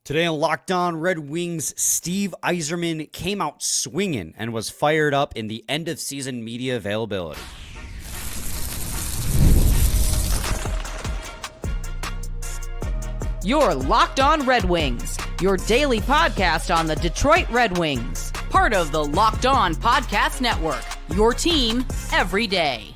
Today on Locked On Red Wings, Steve Yzerman came out swinging and was fired up in the end-of-season media availability. You're Locked On Red Wings, your daily podcast on the Detroit Red Wings. Part of the Locked On Podcast Network, your team every day.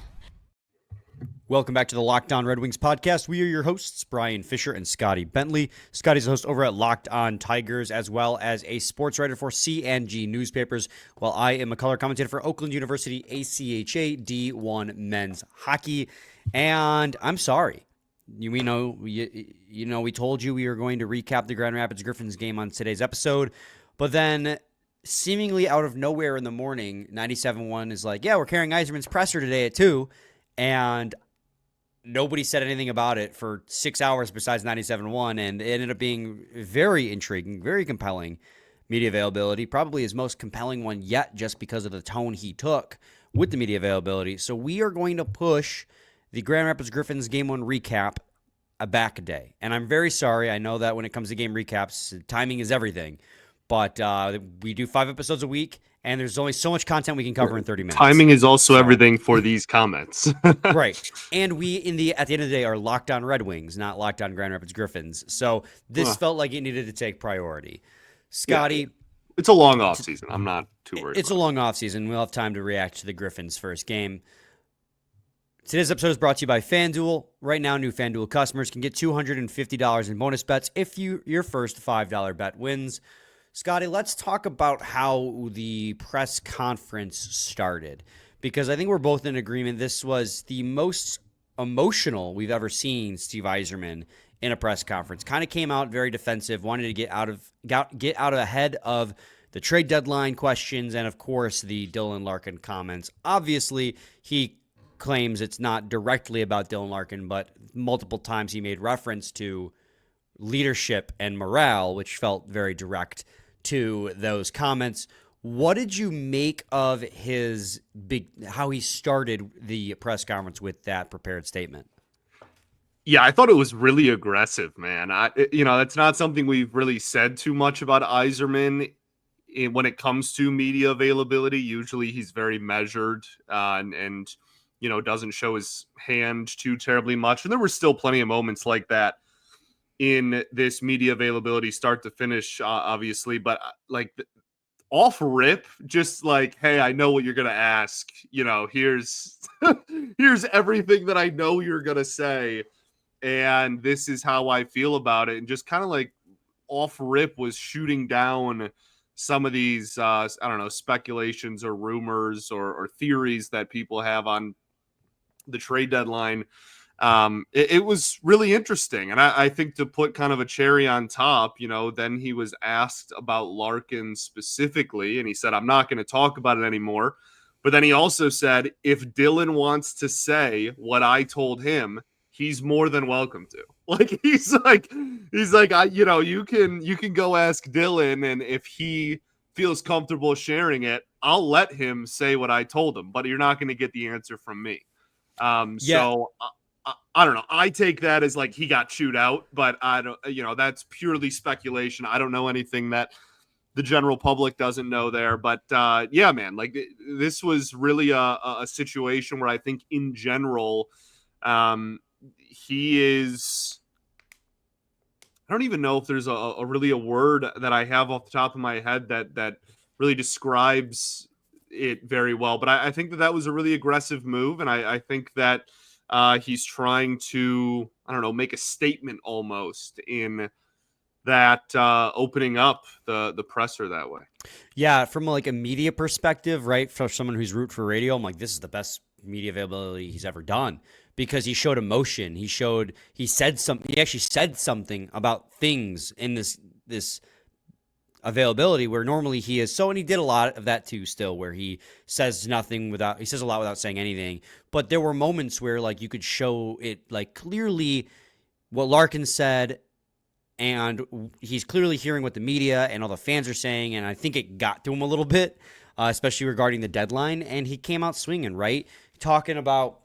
Welcome back to the Locked On Red Wings podcast. We are your hosts, Brian Fisher and Scotty Bentley. Scotty's a host over at Locked On Tigers, as well as a sports writer for C&G newspapers, while I am a color commentator for Oakland University ACHA D1 men's hockey. And I'm sorry. We told you we were going to recap the Grand Rapids Griffins game on today's episode, but then seemingly out of nowhere in the morning, 97.1 is like, yeah, we're carrying Yzerman's presser today at 2, and nobody said anything about it for 6 hours besides 97.1, and it ended up being very intriguing, very compelling media availability, probably his most compelling one yet just because of the tone he took with the media availability. So we are going to push the Grand Rapids Griffins Game 1 recap back a day. And I'm very sorry. I know that when it comes to game recaps, timing is everything. But we do 5 episodes a week, and there's only so much content we can cover in 30 minutes. Timing is also everything for these comments. Right. And we, at the end of the day, are Locked On Red Wings, not Locked On Grand Rapids Griffins. So this felt like it needed to take priority. Scotty. Yeah, it's a long off season. I'm not too worried. It's a long off season. We'll have time to react to the Griffins' first game. Today's episode is brought to you by FanDuel. Right now, new FanDuel customers can get $250 in bonus bets if your first $5 bet wins. Scotty, let's talk about how the press conference started, because I think we're both in agreement this was the most emotional we've ever seen Steve Yzerman in a press conference. Kind of came out very defensive, wanted to get out ahead of the trade deadline questions and, of course, the Dylan Larkin comments. Obviously, he claims it's not directly about Dylan Larkin, but multiple times he made reference to leadership and morale, which felt very direct to those comments. What did you make of how he started the press conference with that prepared statement? Yeah, I thought it was really aggressive, man. That's not something we've really said too much about Yzerman when it comes to media availability. Usually he's very measured and doesn't show his hand too terribly much. And there were still plenty of moments like that in this media availability, start to finish, obviously, but off rip, just like, hey, I know what you're gonna ask. Here's here's everything that I know you're gonna say, and this is how I feel about it. And just kind of like off rip was shooting down some of these, speculations or rumors or theories that people have on the trade deadline. It was really interesting. And I think to put kind of a cherry on top, then he was asked about Larkin specifically, and he said, I'm not going to talk about it anymore. But then he also said, if Dylan wants to say what I told him, he's more than welcome to. He's like, you can go ask Dylan, and if he feels comfortable sharing it, I'll let him say what I told him, but you're not going to get the answer from me. So I don't know. I take that as like he got chewed out, but I don't, that's purely speculation. I don't know anything that the general public doesn't know there, but yeah, man, this was really a situation where I think in general, he is, I don't even know if there's a really a word that I have off the top of my head that really describes it very well, but I think that was a really aggressive move. And I think that, he's trying to, make a statement almost in that opening up the presser that way. Yeah, from a media perspective, right? For someone who's root for radio, I'm like, this is the best media availability he's ever done because he showed emotion. He actually said something about things in this availability where normally he is. And he did a lot of that too still, where he says a lot without saying anything. But there were moments where you could show it clearly what Larkin said, and he's clearly hearing what the media and all the fans are saying. And I think it got to him a little bit, especially regarding the deadline. And he came out swinging, right? Talking about,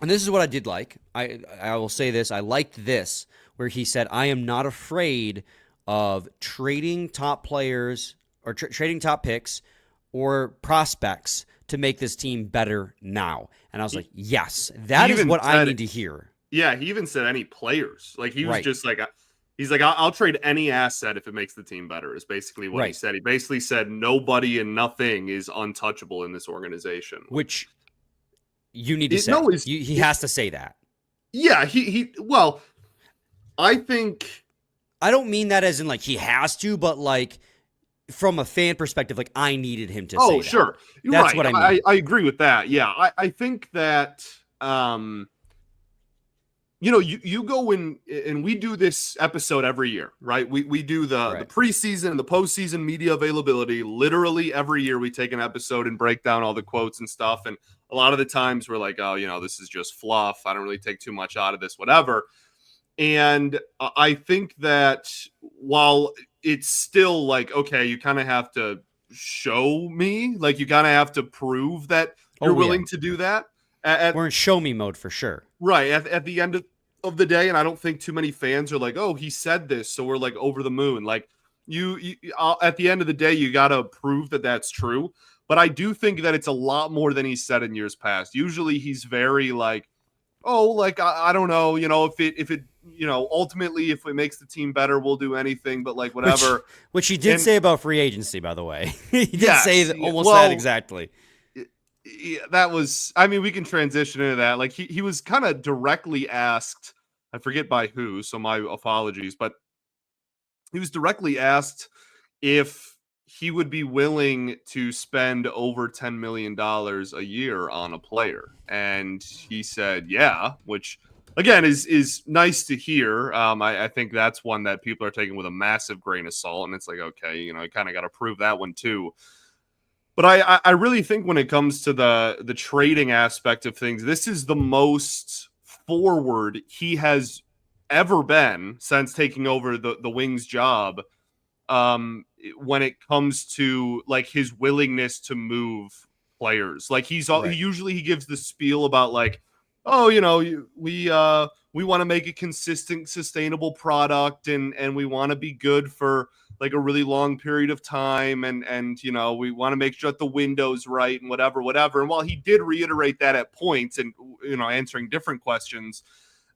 and this is what I did like. I will say this. I liked this where he said, I am not afraid of trading top players or trading top picks or prospects to make this team better now. And I was like, yes, that is what I need to hear. Yeah, he even said any players. Like, he was Right. just like, he's like, I'll trade any asset if it makes the team better, is basically what he Right. said. He basically said nobody and nothing is untouchable in this organization. Which you need to say. No, he has to say that. Yeah, well, I think... I don't mean that as in, like, he has to, but, like, from a fan perspective, like, I needed him to say that. Oh, sure. That's what I mean. I agree with that. Yeah, I think that... you go in, and we do this episode every year, right? We do the preseason and the postseason media availability. Literally every year we take an episode and break down all the quotes and stuff. And a lot of the times we're like, oh, this is just fluff. I don't really take too much out of this, whatever. And I think that while it's still like, okay, you kind of have to show me, like, you kind of have to prove that you're willing to do that. We're in show me mode for sure. Right. At the end of the day, and I don't think too many fans are like, oh, he said this, so we're like over the moon. Like, you at the end of the day, you got to prove that that's true. But I do think that it's a lot more than he said in years past. Usually he's very like, oh, like, I don't know, if it ultimately, if it makes the team better, we'll do anything, but like, whatever. Which he did say about free agency, by the way. He did say almost that exactly. Yeah, that was, I mean, we can transition into that. Like, he was kind of directly asked, I forget by who, so my apologies, but he was directly asked if he would be willing to spend over $10 million a year on a player. And he said, yeah, which again is nice to hear. I think that's one that people are taking with a massive grain of salt. And it's like, okay, you kind of got to prove that one too. But I really think when it comes to the trading aspect of things, this is the most forward he has ever been since taking over the Wings job. When it comes to like his willingness to move players, like he usually gives the spiel about like, oh, we want to make a consistent, sustainable product, and we want to be good for like a really long period of time, and we want to make sure that the window's right and whatever. And while he did reiterate that at points and answering different questions,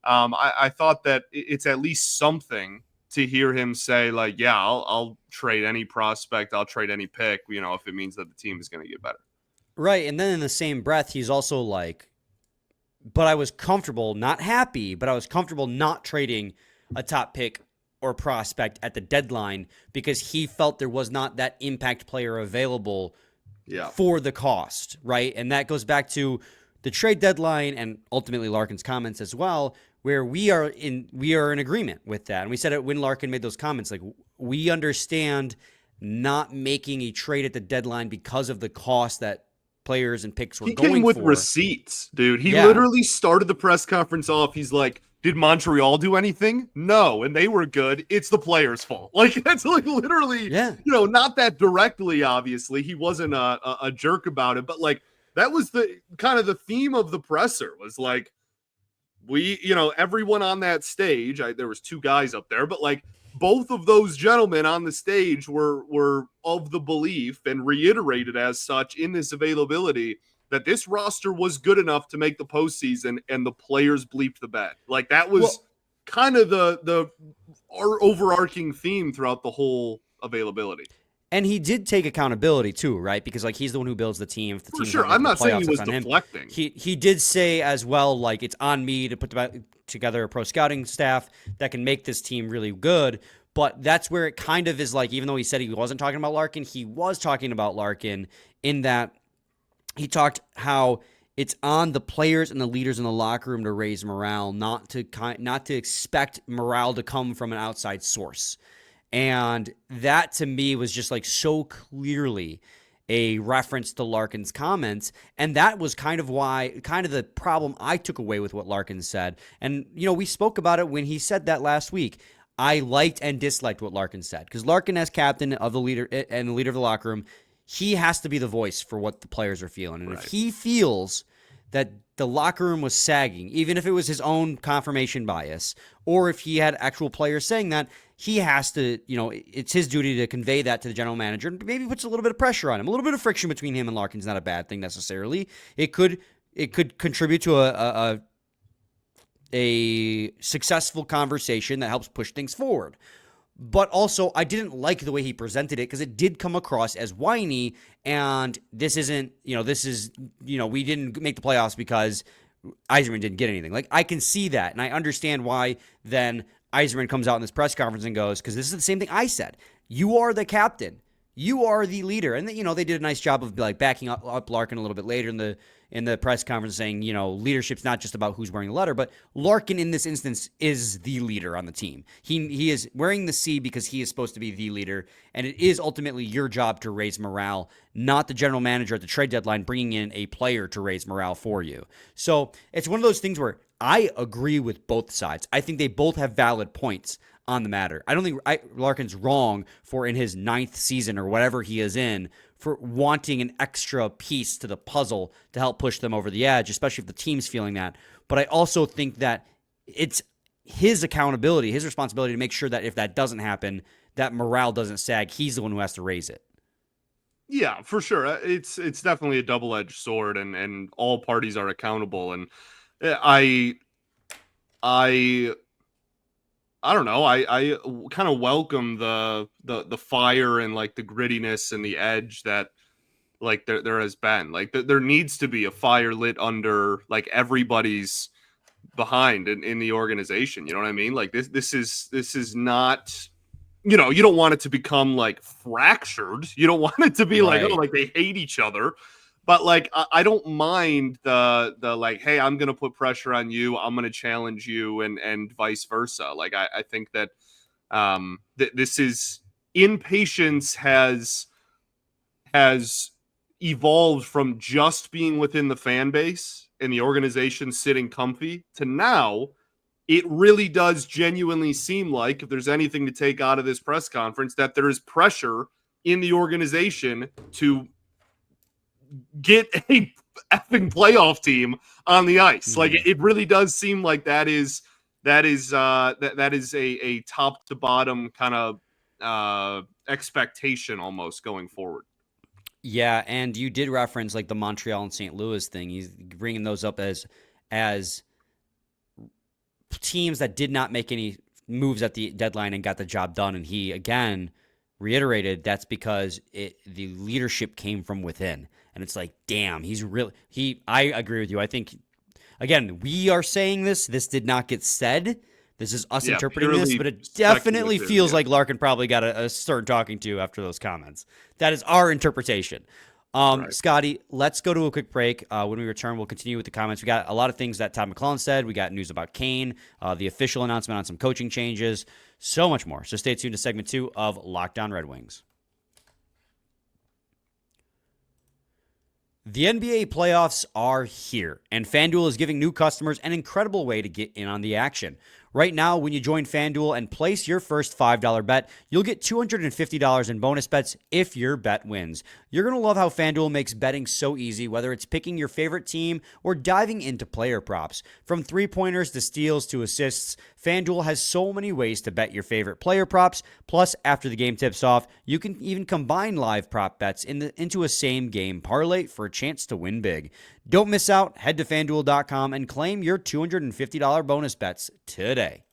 I thought that it's at least something to hear him say like, yeah, I'll trade any prospect, I'll trade any pick, if it means that the team is going to get better. Right, and then in the same breath, he's also like, but I was comfortable, not happy, but I was comfortable not trading a top pick or prospect at the deadline because he felt there was not that impact player available for the cost, right? And that goes back to the trade deadline and ultimately Larkin's comments as well, where we are in agreement with that. And we said it when Larkin made those comments, like, we understand not making a trade at the deadline because of the cost that players and picks were going for. He came with receipts, dude. He literally started the press conference off. He's like, did Montreal do anything? No, and they were good. It's the players' fault. Like, that's like literally, not that directly, obviously. He wasn't a jerk about it, but like, that was the kind of the theme of the presser was like, we, everyone on that stage, there was two guys up there, but like both of those gentlemen on the stage were of the belief and reiterated as such in this availability that this roster was good enough to make the postseason, and the players bleeped the bed. Like, that was kind of the overarching theme throughout the whole availability. And he did take accountability too, right? Because like he's the one who builds the team. If the For sure, I'm not saying he was deflecting. He did say as well, like, it's on me to put together a pro scouting staff that can make this team really good. But that's where it kind of is like, even though he said he wasn't talking about Larkin, he was talking about Larkin in that he talked how it's on the players and the leaders in the locker room to raise morale, not to expect morale to come from an outside source. And that to me was just like so clearly a reference to Larkin's comments. And that was kind of the problem I took away with what Larkin said. And, we spoke about it when he said that last week. I liked and disliked what Larkin said because Larkin, as captain of the leader and the leader of the locker room, he has to be the voice for what the players are feeling. And if he feels that the locker room was sagging, even if it was his own confirmation bias, or if he had actual players saying that, he has to, it's his duty to convey that to the general manager, and maybe puts a little bit of pressure on him. A little bit of friction between him and Larkin's not a bad thing necessarily. It could contribute to a successful conversation that helps push things forward. But also, I didn't like the way he presented it because it did come across as whiny, and this isn't, we didn't make the playoffs because Yzerman didn't get anything. Like, I can see that, and I understand why then Yzerman comes out in this press conference and goes, because this is the same thing I said. You are the captain. You are the leader. And, they did a nice job of like backing up Larkin a little bit later in the press conference saying, leadership's not just about who's wearing the letter, but Larkin in this instance is the leader on the team. He is wearing the C because he is supposed to be the leader, and it is ultimately your job to raise morale, not the general manager at the trade deadline bringing in a player to raise morale for you. So it's one of those things where I agree with both sides. I think they both have valid points on the matter. I don't think Larkin's wrong for in his 9th season or whatever he is in for wanting an extra piece to the puzzle to help push them over the edge, especially if the team's feeling that. But I also think that it's his accountability, his responsibility to make sure that if that doesn't happen, that morale doesn't sag. He's the one who has to raise it. Yeah, for sure. It's definitely a double-edged sword, and all parties are accountable. And I don't know. I kind of welcome the fire and like the grittiness and the edge that like there has been. Like there needs to be a fire lit under like everybody's behind in the organization. You know what I mean? Like this is not. You don't want it to become like fractured. You don't want it to be Right. like, oh, like they hate each other. But like I don't mind the like, hey, I'm gonna put pressure on you, I'm gonna challenge you, and vice versa. Like I think that this is impatience has evolved from just being within the fan base and the organization sitting comfy to now it really does genuinely seem like, if there's anything to take out of this press conference, that there is pressure in the organization to get a effing playoff team on the ice. Mm-hmm. Like it really does seem like that is a top to bottom kind of expectation almost going forward. Yeah, and you did reference like the Montreal and St. Louis thing. He's bringing those up as teams that did not make any moves at the deadline and got the job done. And he again reiterated that's because the leadership came from within. And it's like, damn, I agree with you. I think, again, we are saying this did not get said. This is us interpreting this, but it definitely feels like Larkin probably got a stern talking to after those comments. That is our interpretation. Right. Scotty, let's go to a quick break. When we return, we'll continue with the comments. We got a lot of things that Todd McLellan said. We got news about Kane, the official announcement on some coaching changes, so much more. So stay tuned to segment 2 of Locked On Red Wings. The NBA playoffs are here, and FanDuel is giving new customers an incredible way to get in on the action. Right now, when you join FanDuel and place your first $5 bet, you'll get $250 in bonus bets if your bet wins. You're going to love how FanDuel makes betting so easy, whether it's picking your favorite team or diving into player props. From three-pointers to steals to assists, FanDuel has so many ways to bet your favorite player props. Plus, after the game tips off, you can even combine live prop bets into a same-game parlay for a chance to win big. Don't miss out. Head to FanDuel.com and claim your $250 bonus bets today.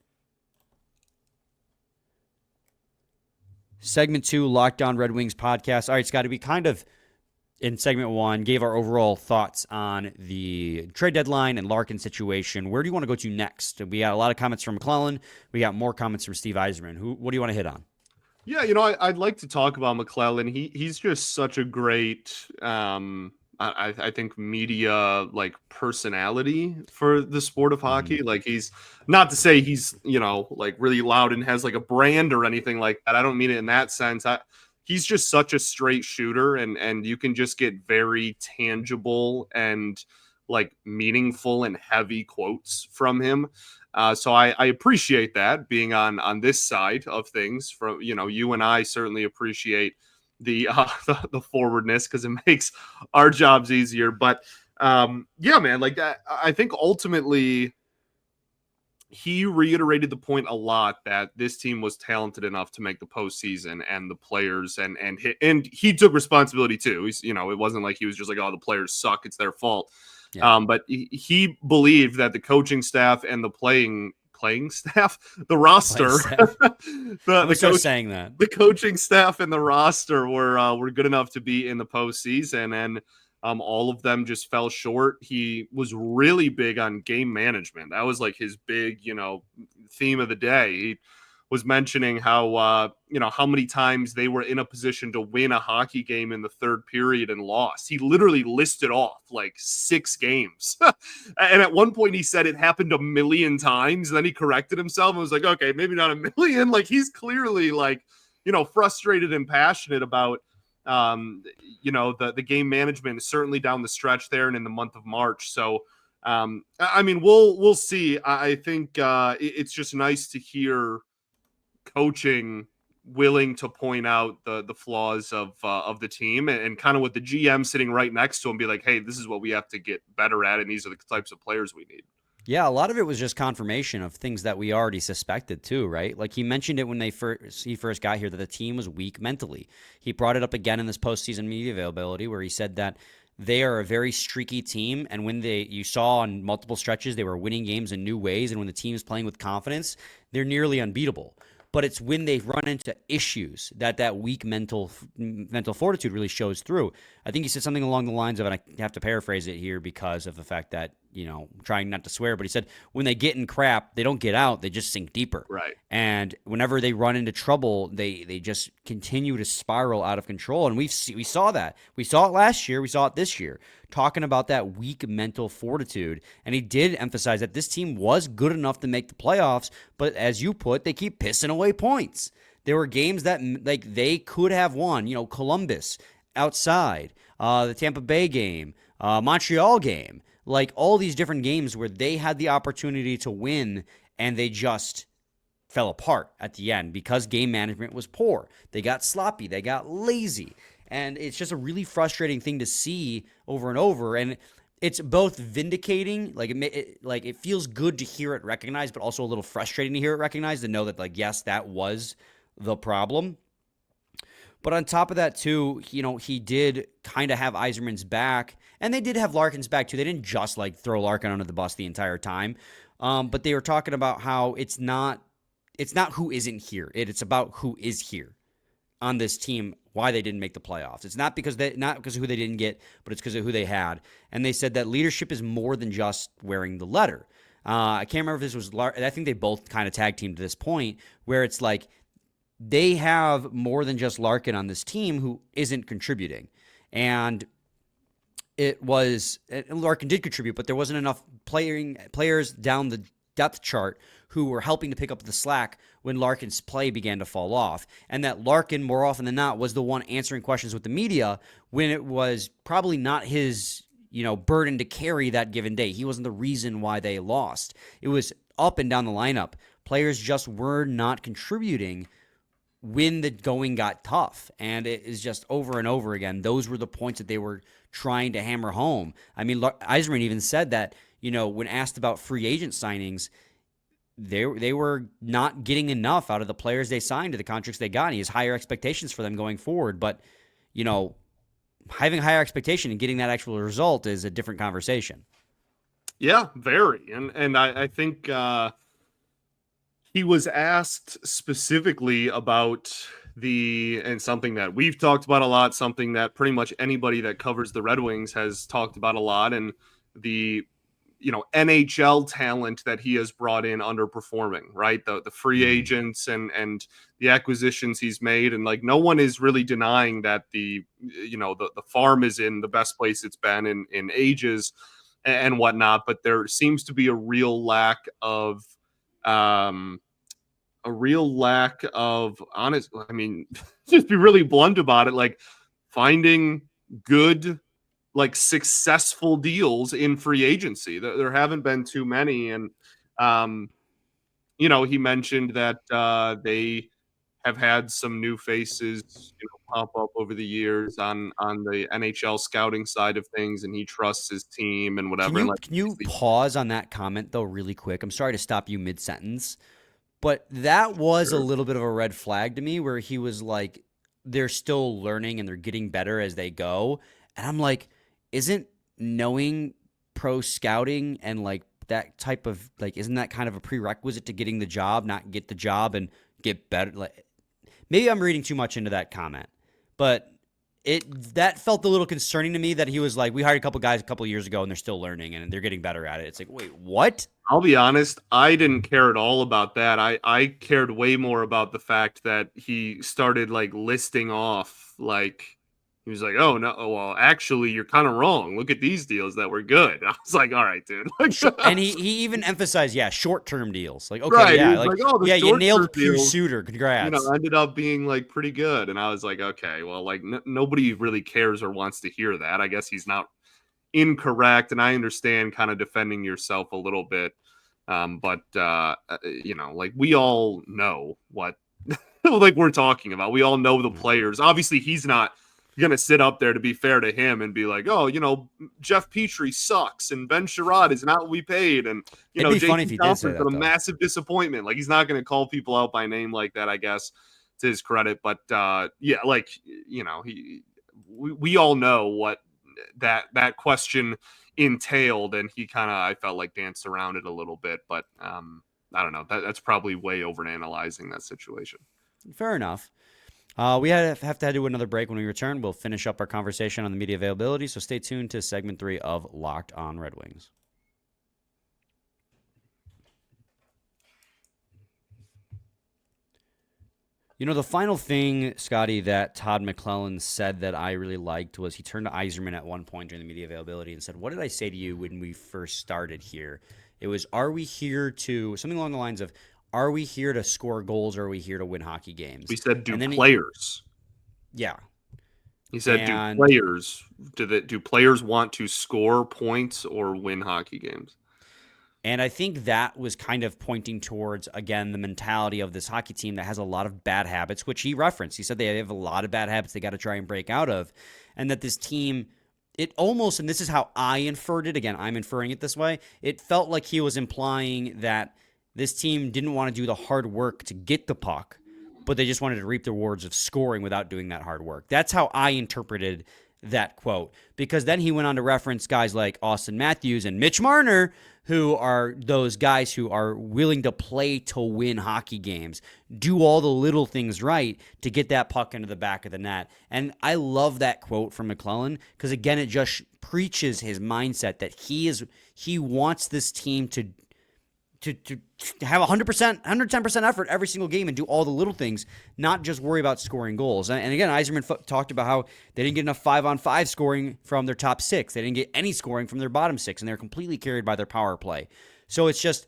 Segment 2, Locked On Red Wings podcast. All right, Scotty, we kind of, in segment 1, gave our overall thoughts on the trade deadline and Larkin situation. Where do you want to go to next? We got a lot of comments from McLellan. We got more comments from Steve Yzerman. What do you want to hit on? Yeah, I'd like to talk about McLellan. He's just such a great, I think, media like personality for the sport of hockey. Like, he's not to say he's like really loud and has like a brand or anything like that. I don't mean it in that sense. He's just such a straight shooter, and you can just get very tangible and like meaningful and heavy quotes from him. So I appreciate that being on this side of things. From you and I certainly appreciate the forwardness because it makes our jobs easier. But Yeah, man, like that. I think ultimately he reiterated the point a lot that this team was talented enough to make the postseason, and the players and he took responsibility too. He's, it wasn't like he was just like, oh, the players suck, it's their fault. Yeah. But he believed that the coaching staff and the playing staff, the roster, Staff. the Saying that. the coaching staff and the roster were good enough to be in the postseason, and all of them just fell short. He was really big on game management. That was like his big, theme of the day. He was mentioning how, how many times they were in a position to win a hockey game in the third period and lost. He literally listed off like 6 games. And at one point he said it happened a million times. And then he corrected himself and was like, okay, maybe not a million. Like, he's clearly like, frustrated and passionate about, the game management, certainly down the stretch there and in the month of March. So, I mean, we'll see. I think it's just nice to hear coaching willing to point out the flaws of the team, and kind of with the GM sitting right next to him, be like, hey, this is what we have to get better at, and these are the types of players we need. Yeah, a lot of it was just confirmation of things that we already suspected too, right? Like, he mentioned it when he first got here, that the team was weak mentally. He brought it up again in this postseason media availability, where he said that they are a very streaky team, and when you saw on multiple stretches they were winning games in new ways, and when the team is playing with confidence, they're nearly unbeatable. But it's when they run into issues that weak mental fortitude really shows through. I think he said something along the lines of, and I have to paraphrase it here because of the fact that, trying not to swear, but he said, when they get in crap, they don't get out, they just sink deeper. Right. And whenever they run into trouble, they just continue to spiral out of control. And we saw that. We saw it last year. We saw it this year, talking about that weak mental fortitude. And he did emphasize that this team was good enough to make the playoffs, but as you put, they keep pissing away points. There were games that like they could have won, Columbus outside, the Tampa Bay game, Montreal game, like all these different games where they had the opportunity to win and they just fell apart at the end because game management was poor. They got sloppy, they got lazy, and it's just a really frustrating thing to see over and over. And it's both vindicating, like it feels good to hear it recognized, but also a little frustrating to hear it recognized, to know that, like, yes, that was the problem. But on top of that, too, he did kind of have Yzerman's back, and they did have Larkin's back, too. They didn't just, like, throw Larkin under the bus the entire time. But they were talking about how it's not who isn't here. It's about who is here on this team, why they didn't make the playoffs. It's not because of who they didn't get, but it's because of who they had. And they said that leadership is more than just wearing the letter. I can't remember if this was I think they both kind of tag teamed to this point, where it's like, they have more than just Larkin on this team who isn't contributing. And Larkin did contribute, but there wasn't enough players down the depth chart who were helping to pick up the slack when Larkin's play began to fall off. And that Larkin, more often than not, was the one answering questions with the media when it was probably not his, burden to carry that given day. He wasn't the reason why they lost. It was up and down the lineup. Players just were not contributing when the going got tough. And it is just over and over again. Those were the points that they were trying to hammer home. I mean, Yzerman even said that, when asked about free agent signings, they were not getting enough out of the players they signed to the contracts they got. And he has higher expectations for them going forward. But, having higher expectation and getting that actual result is a different conversation. Yeah, very. And I think he was asked specifically about and something that we've talked about a lot, something that pretty much anybody that covers the Red Wings has talked about a lot, and the NHL talent that he has brought in underperforming, right? The free agents and the acquisitions he's made, and like, no one is really denying that the farm is in the best place it's been in ages and whatnot, but there seems to be a real lack of honest, I mean, just be really blunt about it, like finding good, like successful deals in free agency. There haven't been too many. And, he mentioned that they have had some new faces, pop up over the years on the NHL scouting side of things, and he trusts his team and whatever. Can you pause on that comment though, really quick? I'm sorry to stop you mid sentence, but that was a little bit of a red flag to me, where he was like, they're still learning and they're getting better as they go, and I'm like, isn't knowing pro scouting and like that type of like, isn't that kind of a prerequisite to getting the job, not get the job and get better? Like, maybe I'm reading too much into that comment, but that felt a little concerning to me, that he was like, we hired a couple guys a couple years ago and they're still learning and they're getting better at it. It's like, wait, what? I'll be honest, I didn't care at all about that. I cared way more about the fact that he started like listing off, like, he was like, oh, no, well, actually, you're kind of wrong. Look at these deals that were good. I was like, all right, dude. And he even emphasized, short-term deals. Like, okay, right. yeah, like, oh, you nailed Pius Suter. Congrats. Ended up being like pretty good. And I was like, okay, well, like nobody really cares or wants to hear that. I guess he's not incorrect. And I understand kind of defending yourself a little bit. But like we all know what like we're talking about. We all know the players. Obviously, he's not going to sit up there, to be fair to him, and be like, oh, Jeff Petrie sucks and Ben Sherrod is not what we paid. And, it'd be funny if he did say that, a massive disappointment. Like, he's not going to call people out by name like that, I guess, to his credit. But we all know what that question entailed, and he kind of, I felt like, danced around it a little bit. But I don't know. That's probably way overanalyzing that situation. Fair enough. We have to do another break. When we return, we'll finish up our conversation on the media availability, so stay tuned to segment 3 of Locked On Red Wings. The final thing, Scotty, that Todd McLellan said that I really liked was he turned to Yzerman at one point during the media availability and said, what did I say to you when we first started here? It was, are we here to, something along the lines of, are we here to score goals, or are we here to win hockey games? We said, do players. He said, do players want to score points or win hockey games? And I think that was kind of pointing towards, again, the mentality of this hockey team that has a lot of bad habits, which he referenced. He said they have a lot of bad habits they got to try and break out of, and that this team, it almost, and this is how I inferred it, again, I'm inferring it this way, it felt like he was implying that this team didn't want to do the hard work to get the puck, but they just wanted to reap the rewards of scoring without doing that hard work. That's how I interpreted that quote, because then he went on to reference guys like Austin Matthews and Mitch Marner, who are those guys who are willing to play to win hockey games, do all the little things right to get that puck into the back of the net. And I love that quote from McLellan, because again, it just preaches his mindset that he wants this team to have 100%, 110% effort every single game and do all the little things, not just worry about scoring goals. And again, Yzerman talked about how they didn't get enough 5-on-5 scoring from their top 6. They didn't get any scoring from their bottom 6, and they're completely carried by their power play. So it's just,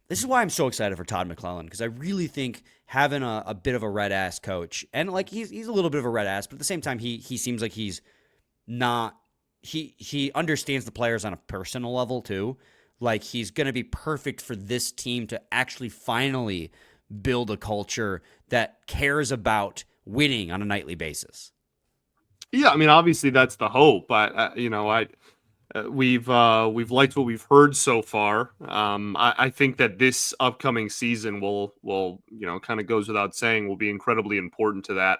this is why I'm so excited for Todd McLellan, because I really think having a bit of a red-ass coach, and like he's a little bit of a red-ass, but at the same time, he seems like he's not, he understands the players on a personal level too. Like, he's going to be perfect for this team to actually finally build a culture that cares about winning on a nightly basis. Yeah, I mean, obviously that's the hope. But we've liked what we've heard so far. I think that this upcoming season will kind of goes without saying, will be incredibly important to that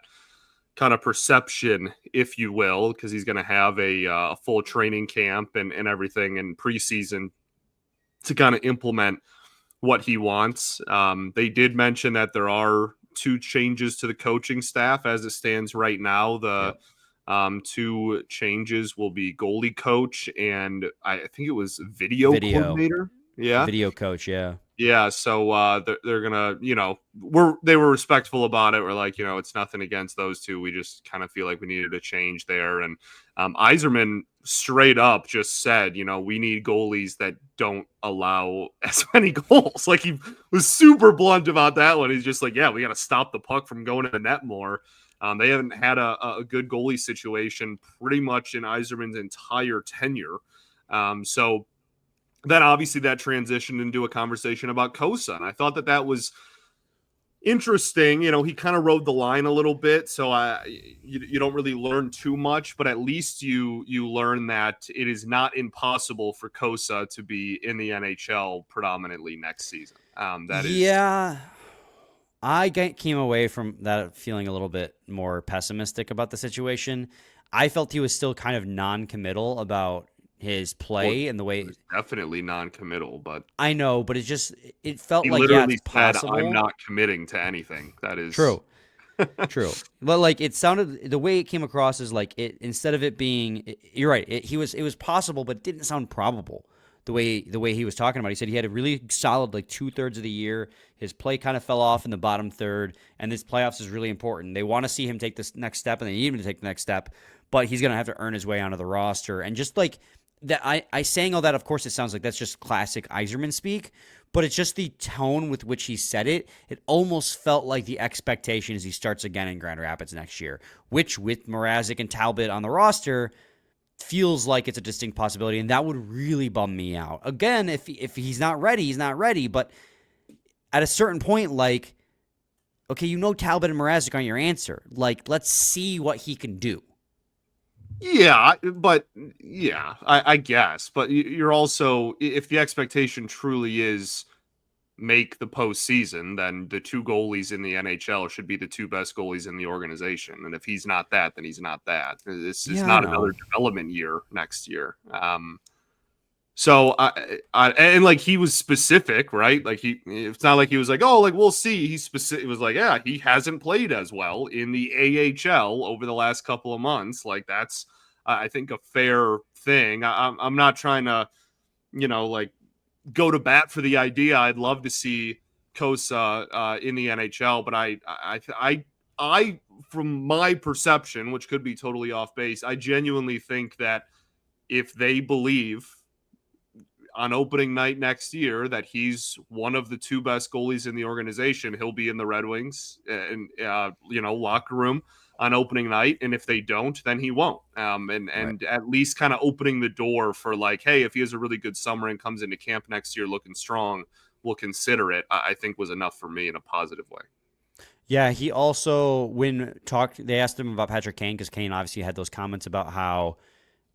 kind of perception, if you will, because he's going to have a full training camp and everything in preseason to kind of implement what he wants. They did mention that there are 2 changes to the coaching staff as it stands right now. The 2 changes will be goalie coach and I think it was video coordinator. Yeah. Video coach. Yeah. Yeah. So they're going to, they were respectful about it. We're like, it's nothing against those 2. We just kind of feel like we needed a change there. And Yzerman straight up just said, we need goalies that don't allow as many goals. Like, he was super blunt about that one. He's just like, yeah, we got to stop the puck from going to the net more. They haven't had a good goalie situation pretty much in Yzerman's entire tenure. So then obviously that transitioned into a conversation about Kosa. And I thought that was interesting. He kind of rode the line a little bit, so you don't really learn too much, but at least you learn that it is not impossible for Kosa to be in the NHL predominantly next season. I came away from that feeling a little bit more pessimistic about the situation. I felt he was still kind of non-committal about his play and the way. Definitely non-committal, but I know, but it felt he like literally it's said, possible. "I'm not committing to anything." That is true. True. But like it sounded, the way it came across is like instead of it being, you're right. It was possible, but it didn't sound probable. The way he was talking about it. He said he had a really solid like 2/3 of the year. His play kind of fell off in the bottom third, and this playoffs is really important. They want to see him take this next step, and they need him to take the next step, but he's going to have to earn his way onto the roster. And just like that, I saying all that, of course, it sounds like that's just classic Yzerman speak, but it's just the tone with which he said it. It almost felt like the expectation is he starts again in Grand Rapids next year, which with Mrazek and Talbot on the roster feels like it's a distinct possibility, and that would really bum me out. Again, if he's not ready, he's not ready, but at a certain point, like, okay, Talbot and Mrazek aren't your answer. Like, let's see what he can do. Yeah, but I guess. But you're also, if the expectation truly is make the postseason, then the two goalies in the NHL should be the two best goalies in the organization. And if he's not that, then he's not that. This is not another development year next year. So and like he was specific, right? Like it's not like he was like, oh, like we'll see. He's specific. It was like, yeah, he hasn't played as well in the AHL over the last couple of months. Like that's, I think, a fair thing. I'm not trying to, like go to bat for the idea. I'd love to see Kosa in the NHL, but I, from my perception, which could be totally off base, I genuinely think that if they believe on opening night next year that he's one of the two best goalies in the organization, he'll be in the Red Wings and locker room on opening night. And if they don't, then he won't. And at least kind of opening the door for like, hey, if he has a really good summer and comes into camp next year looking strong, we'll consider it, I think was enough for me in a positive way. Yeah, he also, they asked him about Patrick Kane, because Kane obviously had those comments about how,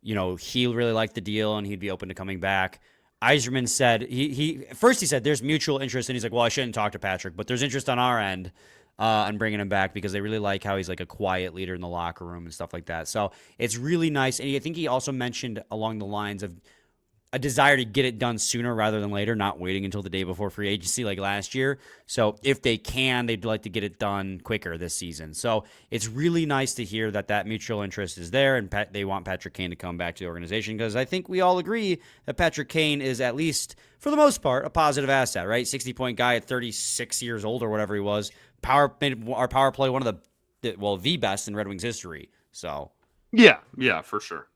he really liked the deal and he'd be open to coming back. Yzerman said, he said there's mutual interest, and he's like, well, I shouldn't talk to Patrick, but there's interest on our end on bringing him back because they really like how he's like a quiet leader in the locker room and stuff like that. So it's really nice. And I think he also mentioned along the lines of a desire to get it done sooner rather than later, not waiting until the day before free agency like last year. So if they can, they'd like to get it done quicker this season. So it's really nice to hear that mutual interest is there, and they want Patrick Kane to come back to the organization, because I think we all agree that Patrick Kane is, at least for the most part, a positive asset, right? 60-point guy at 36 years old or whatever he was. Made our power play one of the best in Red Wings history. So yeah, for sure.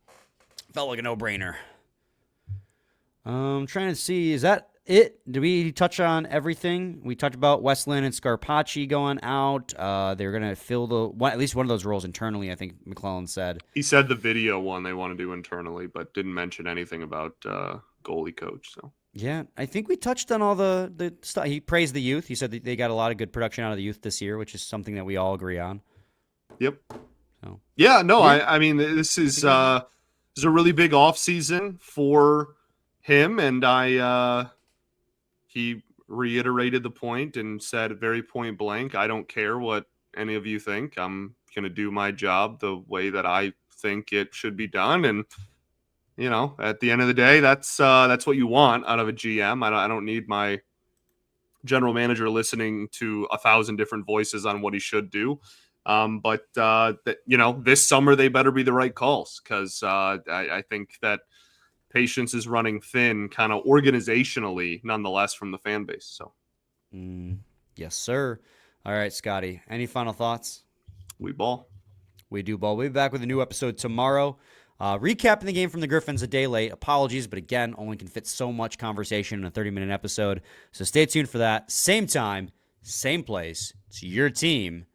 Felt like a no-brainer. Trying to see, is that it? Did we touch on everything? We talked about Westlund and Scarpace going out. They're going to fill at least one of those roles internally, I think McLellan said. He said the video one they want to do internally, but didn't mention anything about goalie coach. So yeah, I think we touched on all the stuff. He praised the youth. He said that they got a lot of good production out of the youth this year, which is something that we all agree on. Yep. So yeah, no, yeah. I mean, this is a really big off season for him, and he reiterated the point and said very point blank, I don't care what any of you think. I'm going to do my job the way that I think it should be done. And, at the end of the day, that's what you want out of a GM. I don't need my general manager listening to 1,000 different voices on what he should do. But this summer they better be the right calls, because I think that patience is running thin, kind of organizationally, nonetheless, from the fan base. So, yes, sir. All right, Scotty. Any final thoughts? We ball. We do ball. We'll be back with a new episode tomorrow. Recapping the game from the Griffins a day late. Apologies, but again, only can fit so much conversation in a 30-minute episode. So stay tuned for that. Same time, same place. It's your team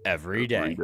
every day.